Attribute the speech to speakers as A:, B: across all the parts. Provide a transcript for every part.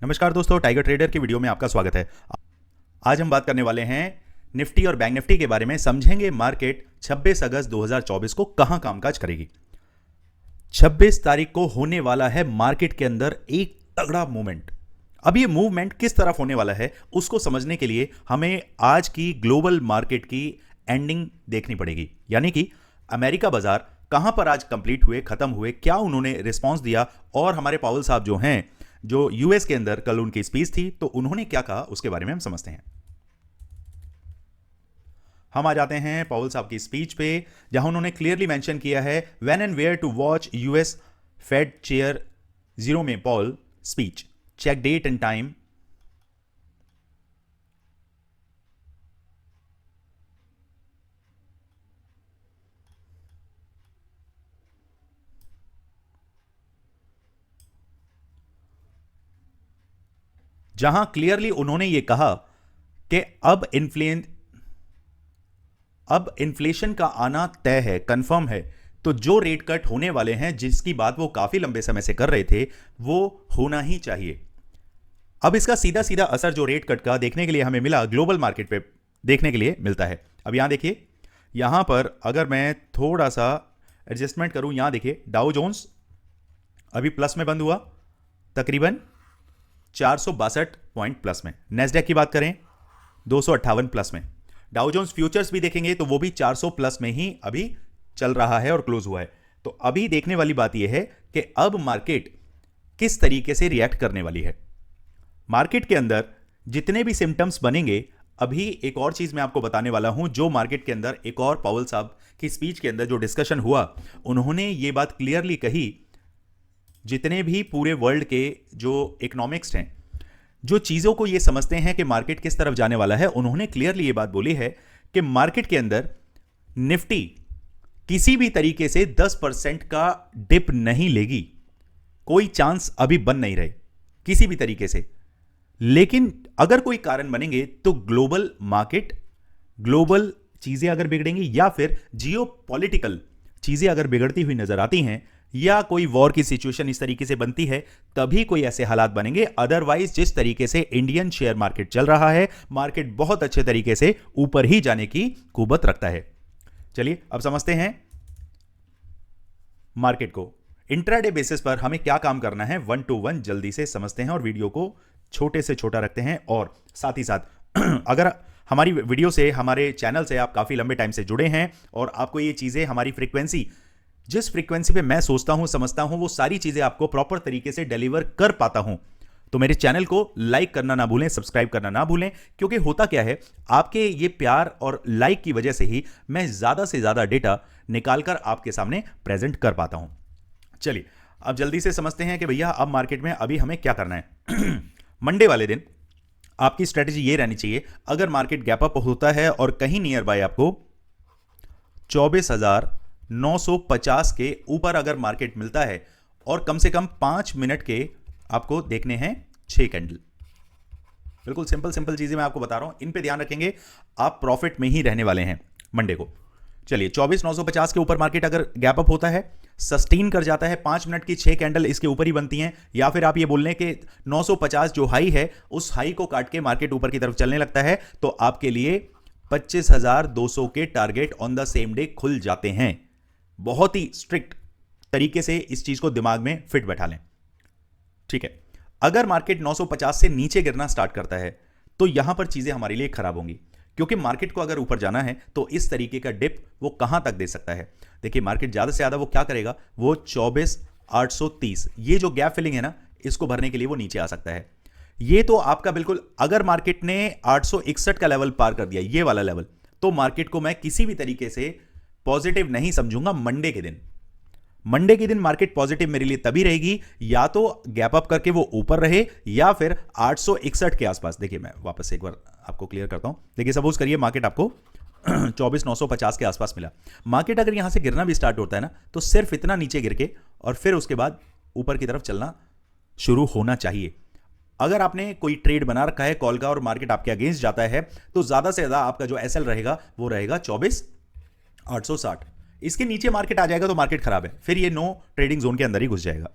A: नमस्कार दोस्तों, tiger trader की वीडियो में आपका स्वागत है। आज हम बात करने वाले हैं निफ्टी और बैंक निफ्टी के बारे में। समझेंगे मार्केट 26 अगस्त 2024 को कहां कामकाज करेगी। 26 तारीख को होने वाला है मार्केट के अंदर एक तगड़ा मूवमेंट। अब ये मूवमेंट किस तरफ होने वाला है उसको समझने के लिए हमें आज की ग्लोबल मार्केट की एंडिंग देखनी पड़ेगी, यानी कि अमेरिका बाजार कहां पर आज कंप्लीट हुए, खत्म हुए, क्या उन्होंने रिस्पॉन्स दिया और हमारे पावल साहब जो हैं, जो यूएस के अंदर कल उनकी स्पीच थी, तो उन्होंने क्या कहा उसके बारे में हम समझते हैं। हम आ जाते हैं पावल साहब की स्पीच पे, जहां उन्होंने क्लियरली मेंशन किया है when and where to watch US Fed chair Jerome Powell speech, check date and time. जहां क्लियरली उन्होंने ये कहा कि अब इन्फ्लेशन का आना तय है, कंफर्म है। तो जो रेट कट होने वाले हैं, जिसकी बात वो काफी लंबे समय से कर रहे थे, वो होना ही चाहिए। अब इसका सीधा सीधा असर जो रेट कट का देखने के लिए हमें मिला, ग्लोबल मार्केट पे देखने के लिए मिलता है। अब यहां देखिए, यहां पर अगर मैं थोड़ा सा एडजस्टमेंट करूं, यहां देखिए डाउ जोन्स अभी प्लस में बंद हुआ, तकरीबन 462 पॉइंट प्लस में। नेस्डैक की बात करें 258 प्लस में। डाउ जोन्स फ्यूचर्स भी देखेंगे तो वो भी 400 प्लस में ही अभी चल रहा है और क्लोज हुआ है। तो अभी देखने वाली बात यह है कि अब मार्केट किस तरीके से रिएक्ट करने वाली है। मार्केट के अंदर जितने भी सिम्टम्स बनेंगे, अभी एक और चीज मैं आपको बताने वाला हूं, जो मार्केट के अंदर एक और पावल साहब की स्पीच के अंदर जो डिस्कशन हुआ, उन्होंने ये बात क्लियरली कही, जितने भी पूरे वर्ल्ड के जो इकोनॉमिक्स हैं, जो चीज़ों को ये समझते हैं कि मार्केट किस तरफ जाने वाला है, उन्होंने क्लियरली ये बात बोली है कि मार्केट के अंदर निफ्टी किसी भी तरीके से 10% का डिप नहीं लेगी। कोई चांस अभी बन नहीं रहे किसी भी तरीके से। लेकिन अगर कोई कारण बनेंगे तो ग्लोबल मार्केट, ग्लोबल चीजें अगर बिगड़ेंगी या फिर जियो पॉलिटिकल चीजें अगर बिगड़ती हुई नजर आती हैं, या कोई वॉर की सिचुएशन इस तरीके से बनती है, तभी कोई ऐसे हालात बनेंगे। अदरवाइज जिस तरीके से इंडियन शेयर मार्केट चल रहा है, मार्केट बहुत अच्छे तरीके से ऊपर ही जाने की कुवत रखता है। चलिए अब समझते हैं मार्केट को इंट्राडे बेसिस पर हमें क्या काम करना है, 1 to 1 जल्दी से समझते हैं और वीडियो को छोटे से छोटा रखते हैं। और साथ ही साथ अगर हमारी वीडियो से, हमारे चैनल से आप काफी लंबे टाइम से जुड़े हैं और आपको ये चीजें, हमारी फ्रीक्वेंसी, जिस फ्रीक्वेंसी पे मैं सोचता हूं, समझता हूं, वो सारी चीजें आपको प्रॉपर तरीके से डिलीवर कर पाता हूं, तो मेरे चैनल को लाइक करना ना भूलें, सब्सक्राइब करना ना भूलें। क्योंकि होता क्या है, आपके ये प्यार और लाइक की वजह से ही मैं ज्यादा से ज्यादा डेटा निकालकर आपके सामने प्रेजेंट कर पाता हूं। चलिए अब जल्दी से समझते हैं कि भैया अब मार्केट में अभी हमें क्या करना है। मंडे वाले दिन आपकी स्ट्रेटेजी ये रहनी चाहिए, अगर मार्केट गैप अप होता है और कहीं नियर बाय आपको 24,950 के ऊपर अगर मार्केट मिलता है और कम से कम 5 मिनट के आपको देखने हैं 6 कैंडल। बिल्कुल सिंपल सिंपल चीजें मैं आपको बता रहा हूं, इन पे ध्यान रखेंगे, आप प्रॉफिट में ही रहने वाले हैं मंडे को। चलिए 24,950 के ऊपर मार्केट अगर गैप अप होता है, सस्टेन कर जाता है, 5 मिनट की 6 कैंडल इसके ऊपर ही बनती हैं, या फिर आप ये बोल लें कि 950 जो हाई है, उस हाई को काट के मार्केट ऊपर की तरफ चलने लगता है, तो आपके लिए 25,200 के target on the same day खुल जाते हैं। बहुत ही स्ट्रिक्ट तरीके से इस चीज को दिमाग में फिट बैठा लें, ठीक है। अगर मार्केट 950 से नीचे गिरना स्टार्ट करता है तो यहां पर चीजें हमारे लिए खराब होंगी, क्योंकि मार्केट को अगर ऊपर जाना है तो इस तरीके का डिप वो कहां तक दे सकता है। देखिए मार्केट ज्यादा से ज्यादा वो क्या करेगा, वो 24,830, ये जो गैप फिलिंग है ना, इसको भरने के लिए वो नीचे आ सकता है। ये तो आपका बिल्कुल, अगर मार्केट ने 861 का लेवल पार कर दिया, ये वाला लेवल, तो मार्केट को मैं किसी भी तरीके से पॉजिटिव नहीं समझूंगा। मंडे के दिन, मंडे के दिन मार्केट पॉजिटिव मेरे लिए तभी रहेगी, या तो गैप अप करके वो ऊपर रहे, या फिर 861 के आसपास। देखिए मैं वापस एक बार आपको क्लियर करता हूं। देखिए सपोज करिए मार्केट आपको 24,950 के आसपास मिला। मार्केट अगर यहां से गिरना भी स्टार्ट होता है ना, तो सिर्फ इतना नीचे गिर के और फिर उसके बाद ऊपर की तरफ चलना शुरू होना चाहिए। अगर आपने कोई ट्रेड बना रखा है कॉल का और मार्केट आपके अगेंस्ट जाता है, तो ज्यादा से ज्यादा आपका जो एसएल रहेगा वो रहेगा 24,860। इसके नीचे मार्केट आ जाएगा तो मार्केट खराब है, फिर ये नो ट्रेडिंग जोन के अंदर ही घुस जाएगा।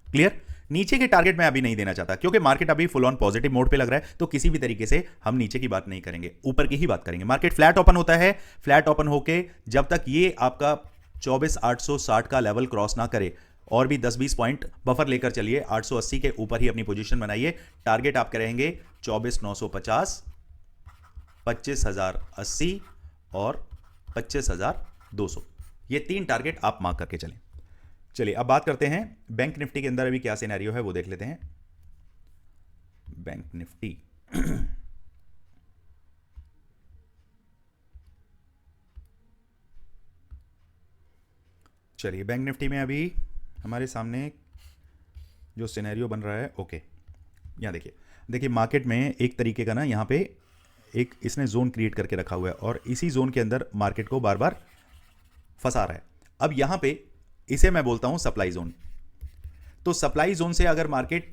A: क्लियर। नीचे के टारगेट मैं अभी नहीं देना चाहता क्योंकि मार्केट अभी फुल ऑन पॉजिटिव मोड पे लग रहा है, तो किसी भी तरीके से हम नीचे की बात नहीं करेंगे, ऊपर की ही बात करेंगे। मार्केट फ्लैट ओपन होता है, फ्लैट ओपन होके जब तक ये आपका 24,860 का लेवल क्रॉस ना करे, और भी 10-20 पॉइंट बफर लेकर चलिए, 880 के ऊपर ही अपनी पोजीशन बनाइए। टारगेट आपके रहेंगे 24,950, 25,080 और 25,200। ये 3 टारगेट आप मार्क करके चलें। चलिए अब बात करते हैं बैंक निफ्टी के अंदर अभी क्या सिनेरियो है वो देख लेते हैं। बैंक निफ्टी चलिए बैंक निफ्टी में अभी हमारे सामने जो सिनेरियो बन रहा है, ओके यहाँ देखिए मार्केट में एक तरीके का ना यहाँ पे एक इसने जोन क्रिएट करके रखा हुआ है और इसी जोन के अंदर मार्केट को बार बार फंसा रहा है। अब यहाँ पे इसे मैं बोलता हूँ सप्लाई जोन। तो सप्लाई जोन से अगर मार्केट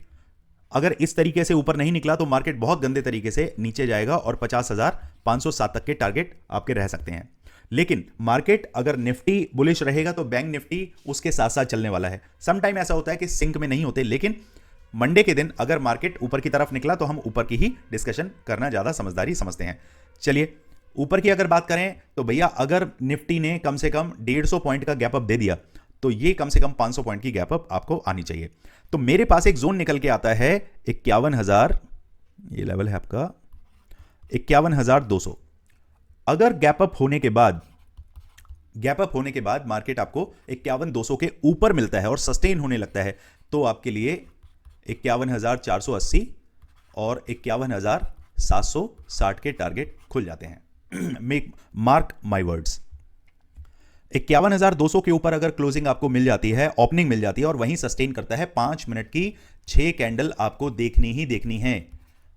A: अगर इस तरीके से ऊपर नहीं निकला तो मार्केट बहुत गंदे तरीके से नीचे जाएगा और 50,507 तक के टारगेट आपके रह सकते हैं। लेकिन मार्केट अगर निफ्टी बुलिश रहेगा तो बैंक निफ्टी उसके साथ साथ चलने वाला है। सम टाइम ऐसा होता है कि सिंक में नहीं होते, लेकिन मंडे के दिन अगर मार्केट ऊपर की तरफ निकला तो हम ऊपर की ही डिस्कशन करना ज्यादा समझदारी समझते हैं। चलिए ऊपर की अगर बात करें तो भैया अगर निफ्टी ने कम से कम 150 पॉइंट का गैप अप दे दिया तो ये कम से कम 500 पॉइंट की गैप अप आपको आनी चाहिए। तो मेरे पास एक जोन निकल के आता है 51,000, ये लेवल है आपका 51,200। अगर गैप अप होने के बाद मार्केट आपको 51,200 के ऊपर मिलता है और सस्टेन होने लगता है तो आपके लिए 51,480 और 51,760 के टारगेट खुल जाते हैं। मेक मार्क माई वर्ड्स, 51,200 के ऊपर अगर क्लोजिंग आपको मिल जाती है, ओपनिंग मिल जाती है और वहीं सस्टेन करता है, 5 मिनट की 6 कैंडल आपको देखनी ही देखनी है।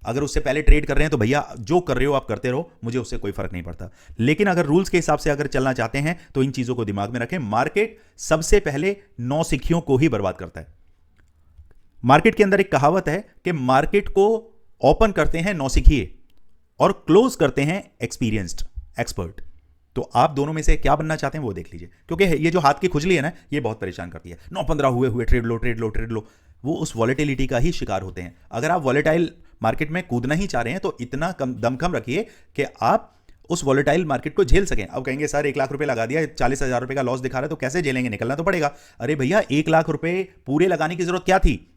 A: अगर उससे पहले ट्रेड कर रहे हैं तो भैया जो कर रहे हो आप करते रहो, मुझे उससे कोई फर्क नहीं पड़ता। लेकिन अगर रूल्स के हिसाब से अगर चलना चाहते हैं तो इन चीजों को दिमाग में रखें। मार्केट सबसे पहले नौसिखियों को ही बर्बाद करता है। मार्केट के अंदर एक कहावत है कि मार्केट को ओपन करते हैं नौसिखिए और क्लोज करते हैं एक्सपीरियंस्ड एक्सपर्ट। तो आप दोनों में से क्या बनना चाहते हैं वो देख लीजिए, क्योंकि ये जो हाथ की खुजली है ना ये बहुत परेशान करती है। 9-15 हुए ट्रेड लो, वो उस वॉलेटिलिटी का ही शिकार होते हैं। अगर आप वॉलेटाइल मार्केट में कूदना ही चाह रहे हैं तो इतना दमखम रखिए कि आप उस वॉलेटाइल मार्केट को झेल सकें। अब कहेंगे सर 1 लाख रुपए लगा दिया, 40,000 रुपए का लॉस दिखा रहा है तो कैसे झेलेंगे, निकलना तो पड़ेगा। अरे भैया 1 लाख रुपए पूरे लगाने की जरूरत क्या थी,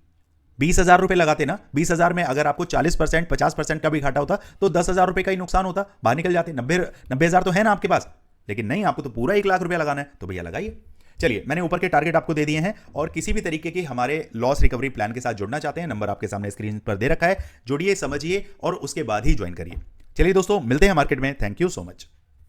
A: 20,000 रुपए लगाते ना। 20,000 में अगर आपको 40% 50% का भी घाटा होता तो 10,000 रुपए का ही नुकसान होता, बाहर निकल जाते। 90,000 तो है ना आपके पास, लेकिन नहीं, आपको तो पूरा 1 लाख रुपया लगाना है तो भैया लगाइए। चलिए मैंने ऊपर के टारगेट आपको दे दिए हैं और किसी भी तरीके की हमारे लॉस रिकवरी प्लान के साथ जुड़ना चाहते हैं, नंबर आपके सामने स्क्रीन पर दे रखा है, जुड़िए, समझिए और उसके बाद ही ज्वाइन करिए। चलिए दोस्तों मिलते हैं मार्केट में। Thank you so much.